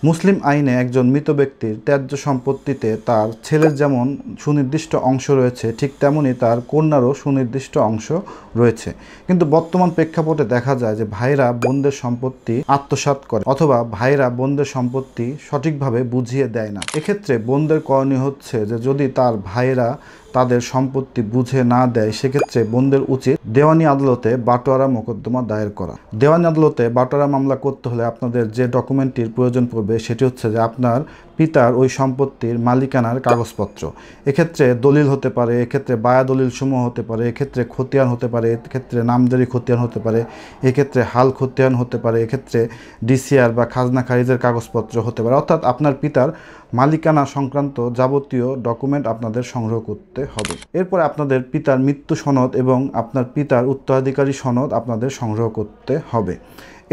মুসলিম আইনে একজন মৃত ব্যক্তির ত্যায্য সম্পত্তিতে তার ছেলের যেমন সুনির্দিষ্ট অংশ রয়েছে, ঠিক তেমনি তার কন্যারও সুনির্দিষ্ট অংশ রয়েছে। কিন্তু বর্তমান প্রেক্ষাপটে দেখা যায় যে ভাইরা বোনদের সম্পত্তি আত্মসাৎ করে অথবা ভাইরা বোনদের সম্পত্তি সঠিকভাবে বুঝিয়ে দেয় না। এক্ষেত্রে বোনদের করণীয় হচ্ছে যে যদি তার ভাইরা তাদের সম্পত্তি বুঝে না দেয়, সেক্ষেত্রে বোনদের উচিত দেওয়ানি আদালতে বাটোয়ারা মোকদ্দমা দায়ের করা। দেওয়ানি আদালতে বাটোয়ারা মামলা করতে হলে আপনাদের যে ডকুমেন্টটির প্রয়োজন পড়বে সেটি হচ্ছে যে আপনার পিতার ওই সম্পত্তির মালিকানার কাগজপত্র। এক্ষেত্রে দলিল হতে পারে, এক্ষেত্রে বায়া দলিল সমূহ হতে পারে, এক্ষেত্রে খতিয়ান হতে পারে, এক্ষেত্রে নামজারি খতিয়ান হতে পারে, এক্ষেত্রে হাল খতিয়ান হতে পারে, এক্ষেত্রে ডিসিআর বা খাজনা খারিজের কাগজপত্র হতে পারে। অর্থাৎ আপনার পিতার মালিকানা সংক্রান্ত যাবতীয় ডকুমেন্ট আপনাদের সংগ্রহ করতে হবে। এরপর আপনাদের পিতার মৃত্যু সনদ এবং আপনার পিতার উত্তরাধিকারী সনদ আপনাদের সংগ্রহ করতে হবে।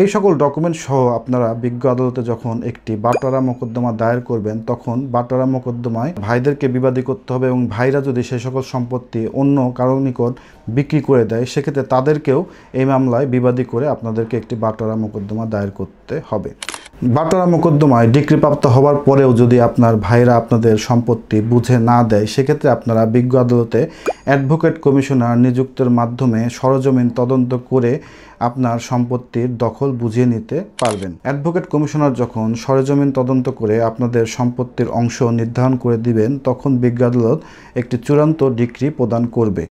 এই সকল ডকুমেন্ট সহ আপনারা বিজ্ঞ আদালতে যখন একটি বাটোয়ারা মোকদ্দমা দায়ের করবেন, তখন বাটোয়ারা মোকদ্দমায় ভাইদেরকে বিবাদী করতে হবে এবং ভাইরা যদি সে সকল সম্পত্তি অন্য কারো নিকট বিক্রি করে দেয়, সেক্ষেত্রে তাদেরকেও এই মামলায় বিবাদী করে আপনাদেরকে একটি বাটোয়ারা মোকদ্দমা দায়ের করতে হবে। বাটোয়ারা মোকদ্দমায় ডিক্রিপ্রাপ্ত হওয়ার পরেও যদি আপনার ভাইরা আপনাদের সম্পত্তি বুঝে না দেয়, সেক্ষেত্রে আপনারা বিজ্ঞ আদালতে অ্যাডভোকেট কমিশনার নিযুক্তের মাধ্যমে সরজমিন তদন্ত করে আপনার সম্পত্তির দখল বুঝিয়ে নিতে পারবেন। অ্যাডভোকেট কমিশনার যখন সরজমিন তদন্ত করে আপনাদের সম্পত্তির অংশ নির্ধারণ করে দিবেন, তখন বিজ্ঞ আদালত একটি চূড়ান্ত ডিক্রি প্রদান করবে।